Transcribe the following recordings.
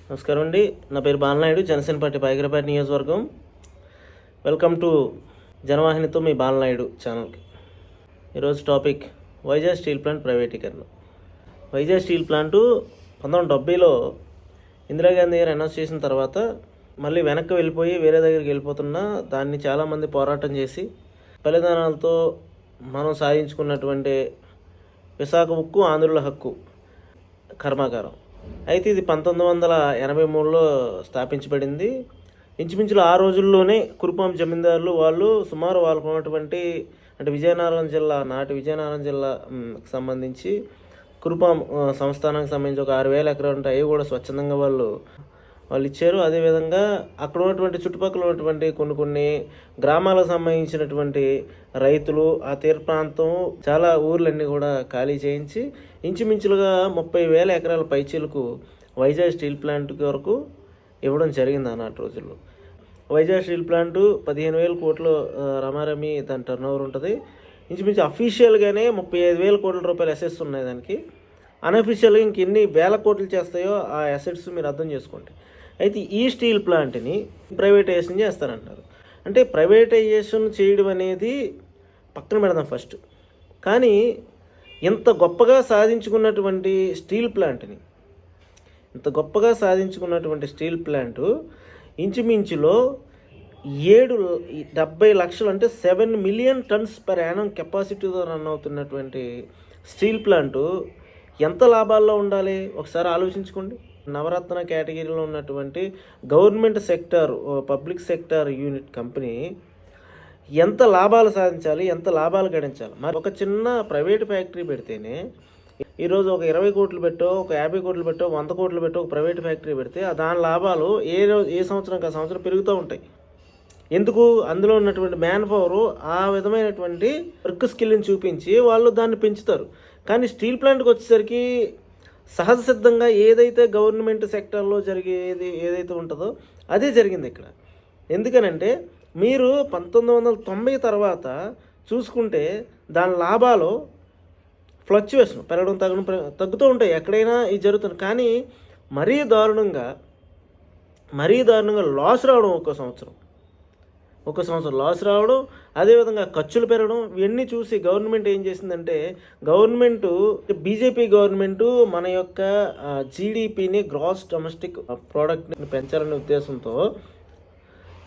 నమస్కారం అండి. నా పేరు బాలనాయుడు, జనసేన పార్టీ పైకరపేట నియోజకవర్గం. వెల్కమ్ టు జనవాహినితో మీ బాలనాయుడు ఛానల్కి. ఈరోజు టాపిక్ వైజాగ్ స్టీల్ ప్లాంట్ ప్రైవేటీకరణ. వైజాగ్ స్టీల్ ప్లాంటు 1970లో ఇందిరాగాంధీ గారు అనౌన్స్ చేసిన తర్వాత మళ్ళీ వెనక్కి వెళ్ళిపోయి వేరే దగ్గరికి వెళ్ళిపోతున్నా దాన్ని చాలామంది పోరాటం చేసి బలిదానాలతో మనం సాధించుకున్నటువంటి విశాఖ ఉక్కు ఆంధ్రుల హక్కు కర్మాగారం. అయితే ఇది 1983లో స్థాపించబడింది. ఇంచుమించులు ఆ రోజుల్లోనే కురుపాం జమీందారులు వాళ్ళు సుమారు వాళ్ళకు ఉన్నటువంటి అంటే విజయనగరం జిల్లా నాటి విజయనగరం జిల్లాకి సంబంధించి కురుపాం సంస్థానానికి సంబంధించి ఒక 6,000 ఎకరాలు ఉంటాయి. అవి కూడా స్వచ్ఛందంగా వాళ్ళు ఇచ్చారు. అదేవిధంగా అక్కడ ఉన్నటువంటి చుట్టుపక్కల ఉన్నటువంటి కొన్ని గ్రామాలకు సంబంధించినటువంటి రైతులు ఆ తీర ప్రాంతం చాలా ఊర్లన్నీ కూడా ఖాళీ చేయించి ఇంచుమించులుగా 30,000 ఎకరాల పైచీలకు వైజాగ్ స్టీల్ ప్లాంట్ వరకు ఇవ్వడం జరిగింది ఆనాటి రోజుల్లో. వైజాగ్ స్టీల్ ప్లాంటు 15,000 కోట్లు రమారమి దాని టర్న్ ఓవర్ ఉంటుంది. ఇంచుమించు అఫీషియల్గానే 35,000 కోట్ల రూపాయల అసెట్స్ ఉన్నాయి దానికి. అన్అఫీషియల్గా ఇంకెన్ని వేల కోట్లు చేస్తాయో ఆ అసెట్స్ మీరు అర్థం చేసుకోండి. అయితే ఈ స్టీల్ ప్లాంట్ని ప్రైవేటైజేషన్ చేస్తారంటారు. అంటే ప్రైవేటైజేషన్ చేయడం అనేది పక్కన పెడదాం ఫస్ట్. కానీ ఇంత గొప్పగా సాధించుకున్నటువంటి స్టీల్ ప్లాంటు ఇంచుమించులో 70 లక్షలు అంటే 7 మిలియన్ టన్స్ పర్ యానం కెపాసిటీతో రన్ అవుతున్నటువంటి స్టీల్ ప్లాంటు ఎంత లాభాల్లో ఉండాలి ఒకసారి ఆలోచించుకోండి. నవరత్న కేటగిరీలో ఉన్నటువంటి government sector public sector unit company ఎంత లాభాలు సాధించాలి, ఎంత లాభాలు గడించాలి. మరి ఒక చిన్న ప్రైవేట్ ఫ్యాక్టరీ పెడితేనే ఈరోజు ఒక 20 కోట్లు పెట్టో, ఒక 50 కోట్లు పెట్టో, 100 కోట్లు పెట్టో ఒక ప్రైవేట్ ఫ్యాక్టరీ పెడితే దాని లాభాలు ఏ సంవత్సరం పెరుగుతూ ఉంటాయి. ఎందుకు? అందులో ఉన్నటువంటి మ్యాన్ పవరు ఆ విధమైనటువంటి వర్క్ స్కిల్ని చూపించి వాళ్ళు దాన్ని పెంచుతారు. కానీ స్టీల్ ప్లాంట్కి వచ్చేసరికి సహజ సిద్ధంగా ఏదైతే గవర్నమెంట్ సెక్టర్లో జరిగేది ఏదైతే ఉంటుందో అదే జరిగింది ఇక్కడ. ఎందుకనంటే మీరు 1990 తర్వాత చూసుకుంటే దాని లాభాలు ఫ్లక్చువేషన్ పెరగడం తగ్గుతూ ఉంటాయి. ఎక్కడైనా ఇది జరుగుతుంది. కానీ మరీ దారుణంగా లాస్ రావడం ఒక సంవత్సరం లాస్ రావడం, అదేవిధంగా ఖర్చులు పెరగడం, ఇవన్నీ చూసి గవర్నమెంట్ ఏం చేసిందంటే బీజేపీ గవర్నమెంటు మన యొక్క జీడిపిని గ్రాస్ డొమెస్టిక్ ప్రోడక్ట్ని పెంచాలనే ఉద్దేశంతో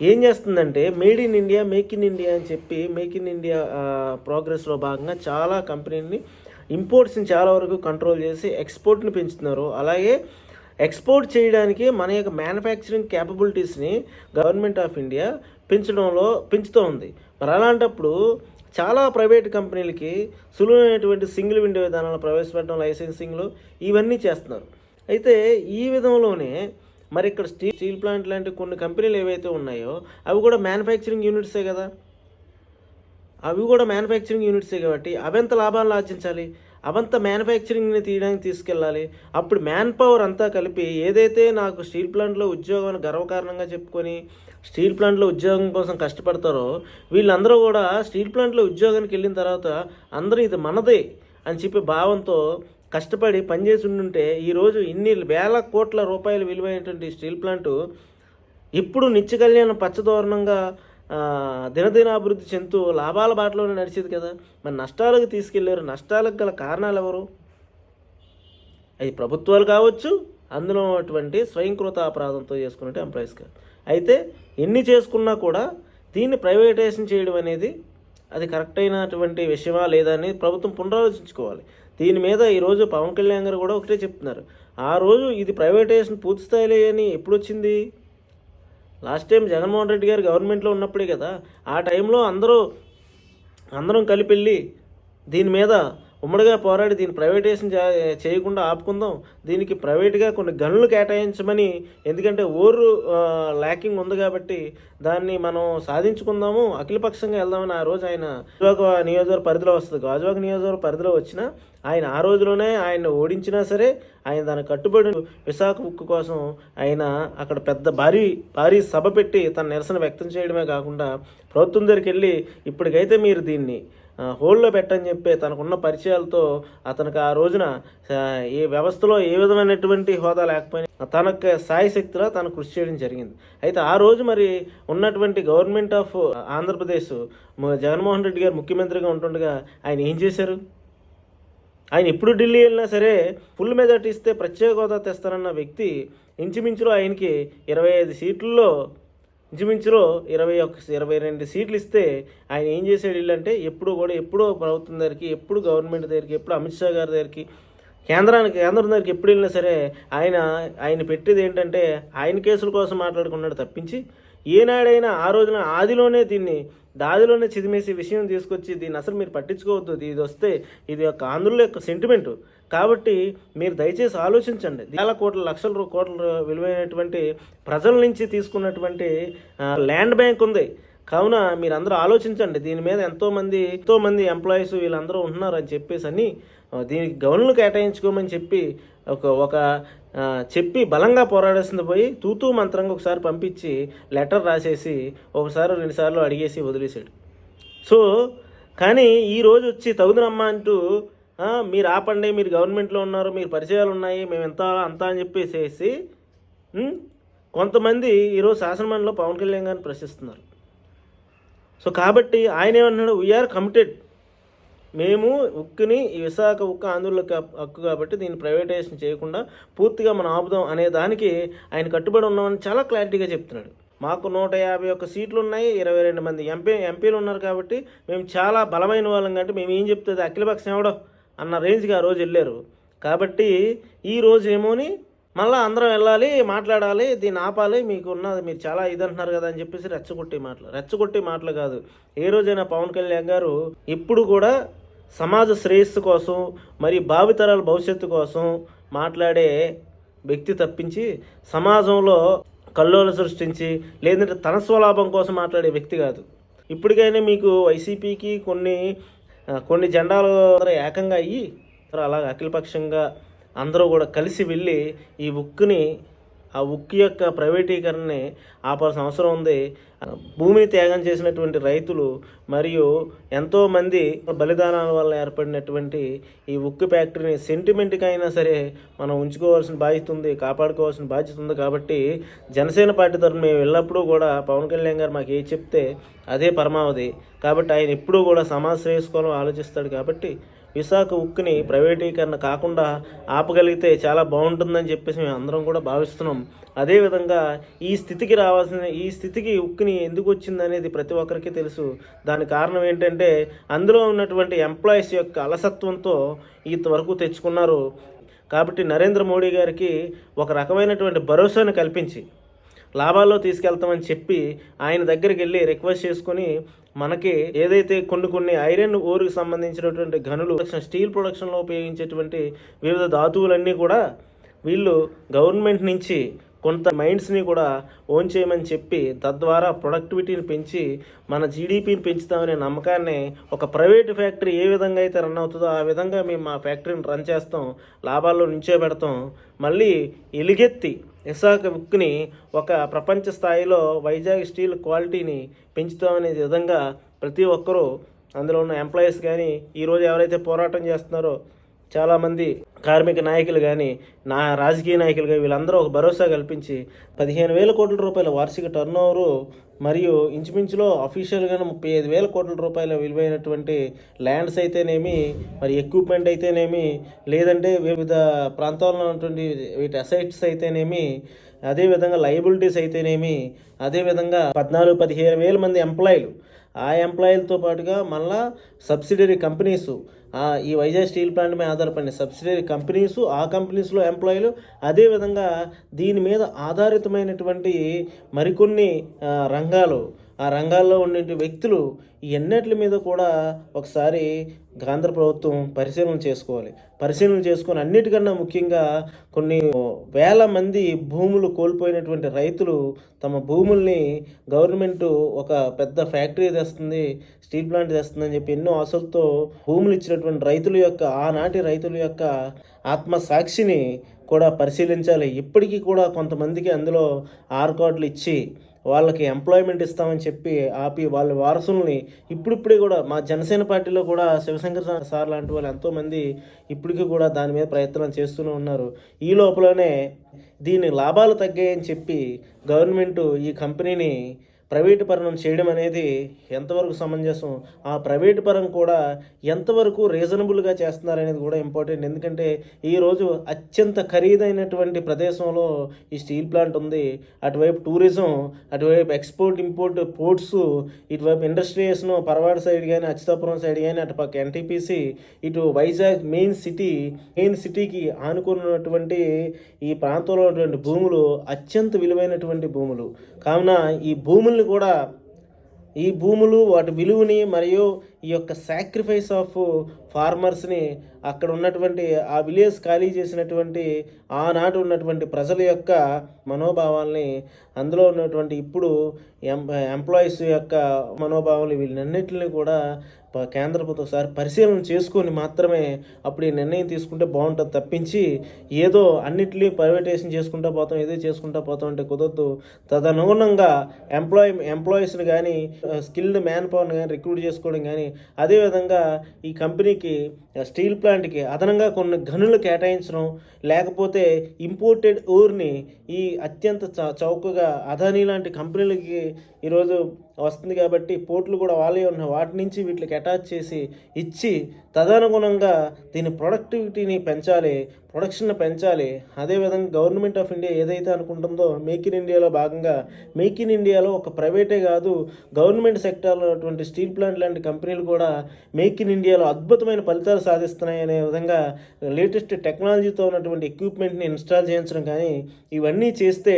ఏం చేస్తుందంటే మేక్ ఇన్ ఇండియా అని చెప్పి మేక్ ఇన్ ఇండియా ప్రోగ్రెస్లో భాగంగా చాలా కంపెనీని ఇంపోర్ట్స్ని చాలా వరకు కంట్రోల్ చేసి ఎక్స్పోర్ట్ని పెంచుతున్నారు. అలాగే ఎక్స్పోర్ట్ చేయడానికి మన యొక్క మ్యానుఫ్యాక్చరింగ్ క్యాపబిలిటీస్ని గవర్నమెంట్ ఆఫ్ ఇండియా పెంచుతూ ఉంది. మరి అలాంటప్పుడు చాలా ప్రైవేట్ కంపెనీలకి సులువైనటువంటి సింగిల్ విండో విధానాలు ప్రవేశపెట్టడం, లైసెన్సింగ్లు ఇవన్నీ చేస్తున్నారు. అయితే ఈ విధంలోనే మరి ఇక్కడ స్టీల్ ప్లాంట్ లాంటి కొన్ని కంపెనీలు ఏవైతే ఉన్నాయో అవి కూడా మ్యానుఫ్యాక్చరింగ్ యూనిట్సే కాబట్టి అవెంత లాభాలను ఆర్జించాలి, అవంత మ్యానుఫ్యాక్చరింగ్ని తీసుకెళ్ళాలి. అప్పుడు మ్యాన్ పవర్ అంతా కలిపి ఏదైతే నాకు స్టీల్ ప్లాంట్లో ఉద్యోగాన్ని గర్వకారణంగా చెప్పుకొని స్టీల్ ప్లాంట్లో ఉద్యోగం కోసం కష్టపడతారో వీళ్ళందరూ కూడా స్టీల్ ప్లాంట్లో ఉద్యోగానికి వెళ్ళిన తర్వాత అందరూ ఇది మనదే అని చెప్పి భావంతో కష్టపడి పనిచేసి ఉండుంటే ఈరోజు ఇన్ని వేల కోట్ల రూపాయల విలువైనటువంటి స్టీల్ ప్లాంటు ఇప్పుడు నిత్య కళ్యాణం పచ్చదోరణంగా దినదినాభివృద్ధి చెందుతూ లాభాల బాటలోనే నడిచేది కదా. మరి నష్టాలకు తీసుకెళ్లారు. నష్టాలకు గల కారణాలు ఎవరు? అది ప్రభుత్వాలు కావచ్చు, అందులో ఉన్నటువంటి స్వయంకృత అపరాధంతో చేసుకున్నట్టు ఎంప్లాయీస్ కాదు. అయితే ఎన్ని చేసుకున్నా కూడా దీన్ని ప్రైవేటైజేషన్ చేయడం అనేది అది కరెక్ట్ అయినటువంటి విషయమా లేదా అని ప్రభుత్వం పునరాలోచించుకోవాలి. దీని మీద ఈరోజు పవన్ కళ్యాణ్ గారు కూడా ఒకటే చెప్తున్నారు. ఆ రోజు ఇది ప్రైవేటైజేషన్ పూర్తి స్థాయిలో అని ఎప్పుడు వచ్చింది? లాస్ట్ టైం జగన్మోహన్ రెడ్డి గారు గవర్నమెంట్లో ఉన్నప్పుడే కదా. ఆ టైంలో అందరం కలిపి వెళ్ళి దీని మీద ఉమ్మడిగా పోరాడి దీన్ని ప్రైవేటైజేషన్ చేయకుండా ఆపుకుందాం, దీనికి ప్రైవేట్గా కొన్ని గనులు కేటాయించమని, ఎందుకంటే ల్యాకింగ్ ఉంది కాబట్టి దాన్ని మనం సాధించుకుందాము, అఖిలపక్షంగా వెళ్దామని ఆ రోజు ఆయన గాజువాక నియోజకవర్గ పరిధిలో వస్తుంది. గాజువాక నియోజకవర్గ పరిధిలో వచ్చినా ఆయన ఆ రోజులోనే ఆయన ఓడించినా సరే ఆయన దాని కట్టుబడి విశాఖ ఉక్కు కోసం ఆయన అక్కడ పెద్ద భారీ సభ పెట్టి తన నిరసన వ్యక్తం చేయడమే కాకుండా ప్రభుత్వం దగ్గరికి వెళ్ళి ఇప్పటికైతే మీరు దీన్ని హోల్డ్లో పెట్టని చెప్పి తనకున్న పరిచయాలతో అతనికి ఆ రోజున ఈ వ్యవస్థలో ఏ విధమైనటువంటి హోదా లేకపోయినా తనకు సాయశక్తిలో తను కృషి చేయడం జరిగింది. అయితే ఆ రోజు మరి ఉన్నటువంటి గవర్నమెంట్ ఆఫ్ ఆంధ్రప్రదేశ్ జగన్మోహన్ రెడ్డి గారు ముఖ్యమంత్రిగా ఉంటుండగా ఆయన ఏం చేశారు? ఆయన ఎప్పుడు ఢిల్లీ వెళ్ళినా సరే ఫుల్ మెజార్టీ ఇస్తే ప్రత్యేక హోదా తెస్తానన్న వ్యక్తి ఇంచుమించులో ఆయనకి 25 సీట్లలో ఇంచుమించులో 22 సీట్లు ఇస్తే ఆయన ఏం చేసాడు వీళ్ళంటే ఎప్పుడో ప్రభుత్వం దగ్గరికి, ఎప్పుడు గవర్నమెంట్ దగ్గరికి, ఎప్పుడు అమిత్ షా గారి దగ్గరికి, కేంద్రం దగ్గరికి ఎప్పుడు వెళ్ళినా సరే ఆయన పెట్టేది ఏంటంటే ఆయన కేసుల కోసం మాట్లాడుకున్నాడు తప్పించి ఏనాడైనా ఆ రోజున దాదిలోనే చిదిమేసి విషయం తీసుకొచ్చి దీన్ని అసలు మీరు పట్టించుకోవద్దు, ఇది వస్తే ఇది ఒక ఆంధ్రుల యొక్క సెంటిమెంటు కాబట్టి మీరు దయచేసి ఆలోచించండి. వేల కోట్ల లక్షల కోట్ల విలువైనటువంటి ప్రజల నుంచి తీసుకున్నటువంటి ల్యాండ్ బ్యాంక్ ఉంది. కావున మీరందరూ ఆలోచించండి. దీని మీద ఎంతోమంది ఎంప్లాయీస్ వీళ్ళందరూ ఉంటున్నారు అని చెప్పేసి దీనికి గనులు కేటాయించుకోమని చెప్పి బలంగా పోరాడాల్సింది పోయి తూతూ మంత్రంగా ఒకసారి పంపించి లెటర్ రాసేసి ఒకసారి 2 సార్లు అడిగేసి వదిలేశాడు. సో కానీ ఈరోజు వచ్చి తగుదనమ్మా అంటూ మీరు ఆపండి, మీరు గవర్నమెంట్లో ఉన్నారు, మీరు పరిచయాలు ఉన్నాయి, మేము అంతా అని చెప్పేసి కొంతమంది ఈరోజు శాసనమండలిలో పవన్ కళ్యాణ్ గారిని ప్రశ్నిస్తున్నారు. సో కాబట్టి ఆయన ఏమన్నాడు, వీఆర్ కమిటెడ్, మేము ఉక్కుని ఈ విశాఖ ఉక్కు ఆంధ్రులకు హక్కు కాబట్టి దీన్ని ప్రైవేటైజేషన్ చేయకుండా పూర్తిగా మనం ఆపుదాం అనే దానికి ఆయన కట్టుబడి ఉన్నామని చాలా క్లారిటీగా చెప్తున్నాడు. మాకు 151 సీట్లు ఉన్నాయి, 22 మంది ఎంపీలు ఉన్నారు కాబట్టి మేము చాలా బలమైన వాళ్ళం కాబట్టి మేము ఏం చెప్తుంది అఖిలపక్షం ఎవడో అన్న రేంజ్కి ఆ రోజు వెళ్ళారు. కాబట్టి ఈ రోజు ఏమోని మళ్ళీ అందరం వెళ్ళాలి, మాట్లాడాలి, దీన్ని ఆపాలి, మీరు చాలా ఇదంటున్నారు కదా అని చెప్పేసి రెచ్చగొట్టి మాటలు కాదు. ఏ రోజైనా పవన్ కళ్యాణ్ గారు ఇప్పుడు కూడా సమాజ శ్రేయస్సు కోసం మరి భావితరాల భవిష్యత్తు కోసం మాట్లాడే వ్యక్తి తప్పించి సమాజంలో కల్లోలు సృష్టించి లేదంటే తన స్వలాభం కోసం మాట్లాడే వ్యక్తి కాదు. ఇప్పటికైనా మీకు వైసీపీకి కొన్ని జెండాలు ఏకంగా అయ్యి అలాగే అఖిలపక్షంగా అందరూ కూడా కలిసి వెళ్ళి ఈ ఉక్కు యొక్క ప్రైవేటీకరణని ఆపాల్సిన అవసరం ఉంది. భూమిని త్యాగం చేసినటువంటి రైతులు మరియు ఎంతోమంది బలిదానాల వల్ల ఏర్పడినటువంటి ఈ ఉక్కు ఫ్యాక్టరీని సెంటిమెంట్కైనా సరే మనం ఉంచుకోవాల్సిన బాధ్యత ఉంది, కాపాడుకోవాల్సిన బాధ్యత ఉంది. కాబట్టి జనసేన పార్టీ తరఫున మేము ఎల్లప్పుడూ కూడా పవన్ కళ్యాణ్ గారు మాకు ఏ చెప్తే అదే పరమావధి. కాబట్టి ఆయన ఎప్పుడూ కూడా సమాజ శ్రేయస్కోసం ఆలోచిస్తాడు. కాబట్టి విశాఖ ఉక్కుని ప్రైవేటీకరణ కాకుండా ఆపగలిగితే చాలా బాగుంటుందని చెప్పేసి మేము అందరం కూడా భావిస్తున్నాం. అదేవిధంగా ఈ స్థితికి ఉక్కుని ఎందుకు వచ్చిందనేది ప్రతి ఒక్కరికి తెలుసు. దాని కారణం ఏంటంటే అందులో ఉన్నటువంటి ఎంప్లాయీస్ యొక్క అలసత్వంతో ఇంతవరకు తెచ్చుకున్నారు. కాబట్టి నరేంద్ర మోడీ గారికి ఒక రకమైనటువంటి భరోసాను కల్పించి లాభాల్లో తీసుకెళ్తామని చెప్పి ఆయన దగ్గరికి వెళ్ళి రిక్వెస్ట్ చేసుకొని మనకి ఏదైతే కొన్ని ఐరన్ ఓర్కి సంబంధించినటువంటి గనులు, స్టీల్ ప్రొడక్షన్లో ఉపయోగించేటువంటి వివిధ ధాతువులన్నీ కూడా వీళ్ళు గవర్నమెంట్ నుంచి కొంత మైండ్స్ని కూడా ఓన్ చేయమని చెప్పి తద్వారా ప్రొడక్టివిటీని పెంచి మన జీడిపిని పెంచుతామనే నమ్మకాన్ని ఒక ప్రైవేట్ ఫ్యాక్టరీ ఏ విధంగా అయితే రన్ అవుతుందో ఆ విధంగా మేము మా ఫ్యాక్టరీని రన్ చేస్తాం, లాభాల్లో నించోబెడతాం, మళ్ళీ ఎలుగెత్తి విశాఖ ఉక్కుని ఒక ప్రపంచ స్థాయిలో వైజాగ్ స్టీల్ క్వాలిటీని పెంచుతామనే విధంగా ప్రతి ఒక్కరూ అందులో ఉన్న ఎంప్లాయీస్ కానీ ఈరోజు ఎవరైతే పోరాటం చేస్తున్నారో చాలామంది కార్మిక నాయకులు కానీ రాజకీయ నాయకులు కానీ వీళ్ళందరూ ఒక భరోసా కల్పించి 15,000 కోట్ల రూపాయల వార్షిక టర్నోవరు మరియు ఇంచుమించులో అఫీషియల్గానే 35,000 కోట్ల రూపాయల విలువైనటువంటి ల్యాండ్స్ అయితేనేమి, మరి ఎక్విప్మెంట్ అయితేనేమి, లేదంటే వివిధ ప్రాంతాల్లో ఉన్నటువంటి వీటి అసెట్స్ అయితేనేమి, అదేవిధంగా లయబిలిటీస్ అయితేనేమి, అదేవిధంగా 14-15,000 మంది ఎంప్లాయీలు, ఆ ఎంప్లాయీలతో పాటుగా మళ్ళా సబ్సిడరీ కంపెనీసు, ఈ వైజాగ్ స్టీల్ ప్లాంట్ మీద ఆధారపడిన సబ్సిడరీ కంపెనీసు, ఆ కంపెనీస్లో ఎంప్లాయీలు, అదేవిధంగా దీని మీద ఆధారితమైనటువంటి మరికొన్ని రంగాలు, ఆ రంగాల్లో ఉండే వ్యక్తులు, ఈ ఎన్నిటి మీద కూడా ఒకసారి కేంద్ర ప్రభుత్వం పరిశీలన చేసుకొని అన్నిటికన్నా ముఖ్యంగా కొన్ని వేల మంది భూములు కోల్పోయినటువంటి రైతులు తమ భూముల్ని గవర్నమెంటు ఒక పెద్ద ఫ్యాక్టరీ తెస్తుంది, స్టీల్ ప్లాంట్ తెస్తుందని చెప్పి ఎన్నో ఆశలతో భూములు ఇచ్చినటువంటి ఆనాటి రైతుల యొక్క ఆత్మసాక్షిని కూడా పరిశీలించాలి. ఇప్పటికీ కూడా కొంతమందికి అందులో 6 కార్డులు ఇచ్చి వాళ్ళకి ఎంప్లాయ్మెంట్ ఇస్తామని చెప్పి ఆపి వాళ్ళ వారసుల్ని ఇప్పుడిప్పుడే కూడా మా జనసేన పార్టీలో కూడా శివశంకర్ సార్ లాంటి వాళ్ళు ఎంతోమంది ఇప్పటికీ కూడా దాని మీద ప్రయత్నం చేస్తూనే ఉన్నారు. ఈ లోపలనే దీని లాభాలు తగ్గాయని చెప్పి గవర్నమెంట్ ఈ కంపెనీని ప్రైవేటు పరం చేయడం అనేది ఎంతవరకు సమంజసం, ఆ ప్రైవేటు పరం కూడా ఎంతవరకు రీజనబుల్గా చేస్తున్నారనేది కూడా ఇంపార్టెంట్. ఎందుకంటే ఈరోజు అత్యంత ఖరీదైనటువంటి ప్రదేశంలో ఈ స్టీల్ ప్లాంట్ ఉంది. అటువైపు టూరిజం, అటువైపు ఎక్స్పోర్ట్ ఇంపోర్ట్ పోర్ట్స్, ఇటువైపు ఇండస్ట్రీస్ను పరవాడ సైడ్ కానీ అచ్యుతాపురం సైడ్ కానీ అటుపక్క ఎన్టీపీసీ, ఇటు వైజాగ్ మెయిన్ సిటీకి ఆనుకున్నటువంటి ఈ ప్రాంతంలో ఉన్నటువంటి భూములు అత్యంత విలువైనటువంటి భూములు. కావున ఈ భూములు వాటి విలువని మరియు ఈ యొక్క సాక్రిఫైస్ ఆఫ్ ఫార్మర్స్ని అక్కడ ఉన్నటువంటి ఆ విలేజ్ ఖాళీ చేసినటువంటి ఆనాటి ఉన్నటువంటి ప్రజల యొక్క మనోభావాల్ని, అందులో ఉన్నటువంటి ఇప్పుడు ఎంప్లాయీస్ యొక్క మనోభావాలు వీళ్ళన్నింటినీ కూడా కేంద్ర ప్రభుత్వం ఒకసారి పరిశీలన చేసుకొని మాత్రమే అప్పుడు ఈ నిర్ణయం తీసుకుంటే బాగుంటుంది తప్పించి ఏదో అన్నిటినీ ప్రైవేటైజేషన్ చేసుకుంటూ పోతాం అంటే కుదరదు. తదనుగుణంగా ఎంప్లాయీస్ని కానీ స్కిల్డ్ మ్యాన్ పవర్ని కానీ రిక్రూట్ చేసుకోవడం కానీ, అదేవిధంగా ఈ కంపెనీకి స్టీల్ ప్లాంట్కి అదనంగా కొన్ని గనులు కేటాయించడం, లేకపోతే ఇంపోర్టెడ్ ఊర్ని ఈ అత్యంత చౌకగా అదానీ లాంటి కంపెనీలకి ఈరోజు వస్తుంది కాబట్టి పోర్టులు కూడా వాళ్ళే ఉన్నాయి, వాటి నుంచి వీటికి అటాచ్ చేసి ఇచ్చి తదనుగుణంగా దీని ప్రొడక్టివిటీని పెంచాలి, ప్రొడక్షన్ పెంచాలి. అదేవిధంగా గవర్నమెంట్ ఆఫ్ ఇండియా ఏదైతే అనుకుంటుందో మేక్ ఇన్ ఇండియాలో భాగంగా మేక్ ఇన్ ఇండియాలో ఒక ప్రైవేటే కాదు గవర్నమెంట్ సెక్టార్లో ఉన్నటువంటి స్టీల్ ప్లాంట్ లాంటి కంపెనీలు కూడా మేక్ ఇన్ ఇండియాలో అద్భుతమైన ఫలితాలు సాధిస్తున్నాయి అనే విధంగా లేటెస్ట్ టెక్నాలజీతో ఉన్నటువంటి ఎక్విప్మెంట్ని ఇన్స్టాల్ చేయించడం కానీ ఇవన్నీ చేస్తే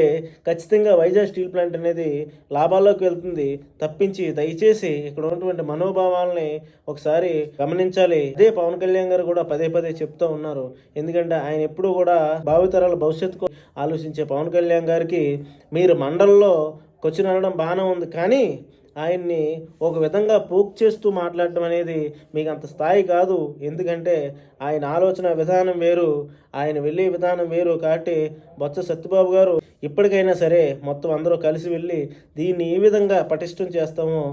ఖచ్చితంగా వైజాగ్ స్టీల్ ప్లాంట్ అనేది లాభాల్లోకి వెళ్తుంది తప్పించి దయచేసి ఇక్కడ ఉన్నటువంటి మనోభావాలని ఒకసారి గమనించాలి. అదే పవన్ కళ్యాణ్ గారు కూడా పదే చెప్తూ ఉన్నారు. ఎందుకంటే ఆయన ఎప్పుడు కూడా భావితరాల భవిష్యత్తుకు ఆలోచించే పవన్ కళ్యాణ్ గారికి మీరు మండలంలో క్వశ్చన్ అనడం బాగానే ఉంది, కానీ ఆయన్ని ఒక విధంగా పోక్ చేస్తూ మాట్లాడడం అనేది మీకు అంత స్థాయి కాదు. ఎందుకంటే ఆయన ఆలోచన విధానం వేరు, ఆయన వెళ్ళే విధానం వేరు. కాబట్టి బొత్స సత్యబాబు గారు ఇప్పటికైనా సరే మొత్తం అందరూ కలిసి వెళ్ళి దీన్ని ఏ విధంగా పటిష్టం చేస్తామో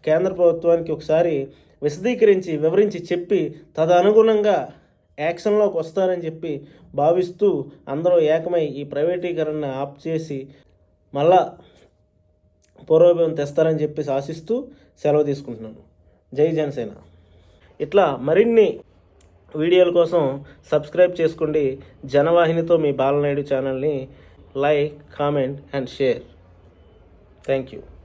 కేంద్ర ప్రభుత్వానికి ఒకసారి వివరించి చెప్పి తదనుగుణంగా యాక్షన్లోకి వస్తారని చెప్పి భావిస్తూ అందరూ ఏకమై ఈ ప్రైవేటీకరణను ఆప్ చేసి మళ్ళా పూర్వభావం తెస్తారని చెప్పేసి ఆశిస్తూ సెలవు తీసుకుంటున్నాను. జై జనసేన. ఇట్లా మరిన్ని వీడియోల కోసం సబ్స్క్రైబ్ చేసుకోండి. జనవాహినితో మీ బాలనాయుడు ఛానల్ని like, comment and share. Thank you.